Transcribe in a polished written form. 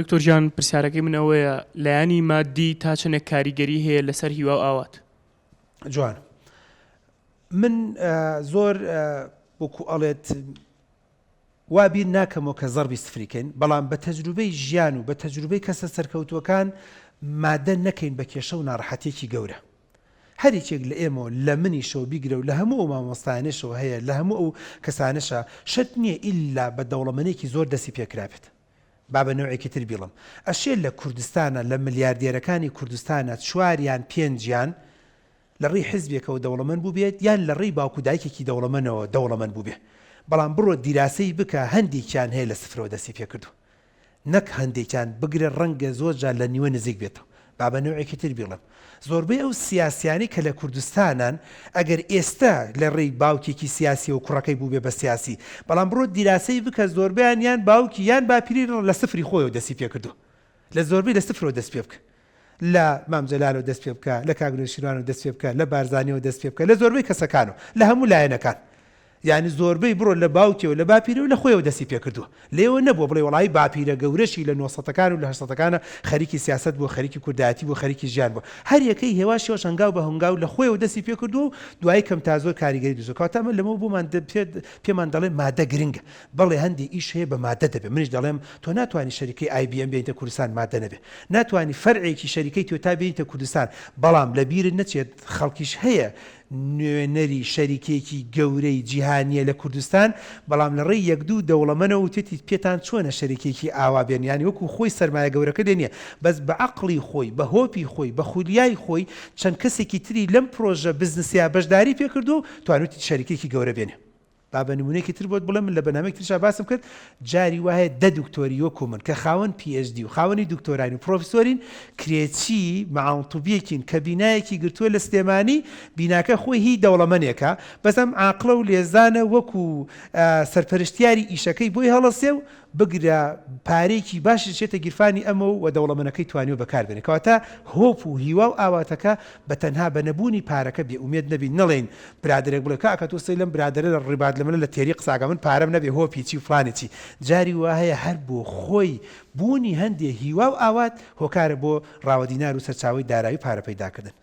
دکتۆر جان پرسیارەکەی من ئەوەیە لایەنی مادی تا چەندێک کاریگەری هەیە لەسەر هیوا و ئاوات. جوان من زۆر وەکو ئەڵێت وابیر ناکەمەوە کە زەربی سفریکەین، بەڵام بە تەجروبەی ژیان و بە تەجروبەی کەسە سەرکەوتووەکان مادە نەکەین بە کێشە و ناڕەحەتێکی گەورە. هەریکێک لە ئێمەوە لە منیشەوە بیگرە و لە هەموو ئەو مامۆستایانەشەوە هەیە، لە هەموو ئەو کەسانەشە شت نییە ئیلا بە دەوڵەمەندێکی زۆر دەستی پێکرابێت. با بە نەوعێکی تر بیڵم ئەشێ لە کوردستانە لە ملیاردێرەکانی کوردستانە چواریان پێنجیان لە ڕێی حزبێکەوە دەوڵەمەند بوو بێت یان لە ڕێی باوکو دایکێکی دەوڵەمەندەوە دەوڵەمەند بوو بێ. بەڵام بڕۆ دیراسەی بکە هەندێکیان هەیە لە سفرەوە دەستی پێکردو، نەک هەندێکیان بگرە ڕەنگە زۆرجار لە نیوە نزیک بێتەوە. با بە نەوعێکی تر بیڵم زۆربەی ئەو سیاسیانی کە لە کوردستانان ئەگەر ئێستا لە ڕێی باوکێکی سیاسی و کوڕەکەی بوو بێ بە سیاسی، بەڵام بڕۆ دیراسەی بکە زۆربیان یان باوکی یان باپیری لە سفری خۆیەوە دەستی پێکردو، لە زۆربەی لە سفرەوە دەست پێ بکە، لە مامجەلالەوە دەست پێ بکە، لە کاگنۆشیروانەوە دەست پێ بکە، لە بارزانیەوە دەست پێ بکە، لە زۆربەی کەسەکانەوە لە هەموو لایەنەکان. یعنی زۆربەی بڕۆ لە باوکیەوە لە باپیرەوە لە خۆیەوە دەستی پێکردووە، لێوە نەبووە بڵێ وڵی باپیرە گەورەشی لە 90ەکان و لە 80ەکانە خەریکی سیاست بووە، خەریکی کوردایەتی بووە، خەریکی ژیان بووە. هەر یەکەی هێواشیەوە هەنگاو بە هەنگاو لە خۆیەوە دەستی پێکردو و دوای کەم تا زۆر کاریگەری دزۆ کاتە من لەمە بوومان پێمان دەڵێ مادە گرنگە، بەڵێ هەندێک ئیش هەیە بە مادە دەبێت. منیش دەڵێم تۆ ناتوانانی شەریکەی IBM بێنیتە کوردستان مادە نەبێت، ناتوانانی فەرعێکی شەریکەی تۆتا بێنیتە کوردستان، بەڵام لە بیرت نەچێت خەڵکیش هەیە نوێنەری شەریکێکی گەورەی جیهانیە لە کوردستان، بەڵام لە ڕێی یەک دوو دەوڵەمەنەوە وتێتی پێتان چۆنە شەریکێکی ئاوا بێن، ینی وەکو خۆی سەرمایە گەورەکە دێنێ بەس بە عەقڵی خۆی، بە هۆپی خۆی، بە خولیای خۆی چەند کەسێکی تری لەم پرۆژە بزنسیا بەشداری پێکردو توانوتی شەریکێکی گەورە بێنێ. با بە نمونەیەکی تر بۆت بڵێ من لە بەنامەیەکی ترشا باسم کرد، جاری وایە 10 دکتۆری وەکو من کە خاوەن PhD و خاوەنی دکتۆرین و پرۆفسۆرین کرێچی مەعاڵتوبیەکین کە بینایەکی گرتووە لە سلێمانی، بیناکە خۆی هی دەوڵەمەندێکە بەسەم عاقڵە و لێزانە وەکو سەرپەرشتیاری ئیشەکەی بۆی هەڵەسێ و بگرە پارێکی باشی چێتە گیرفانی ئەمە و دەوڵەمەندەکەی توانیوە بەکاربێنێ. کەواتە هۆپ و هیوا و ئاواتەکە بە تەنها بە نەبوونی پارەکە بێ ئومێد نەبین، نەڵێن برادێک بڵێ کاکە تۆ سەی لەم برادرە لە ڕێبات لە منە لە تێری قساکە من پارەم نەبێ هۆپی چی و فلانی چی. جاری وا هەیە هەر بۆ خۆی بوونی هەندێک هیوا و ئاوات هۆکارە بۆ ڕاوەدینار و سەرچاوی دارایی پارە پەیداکردن.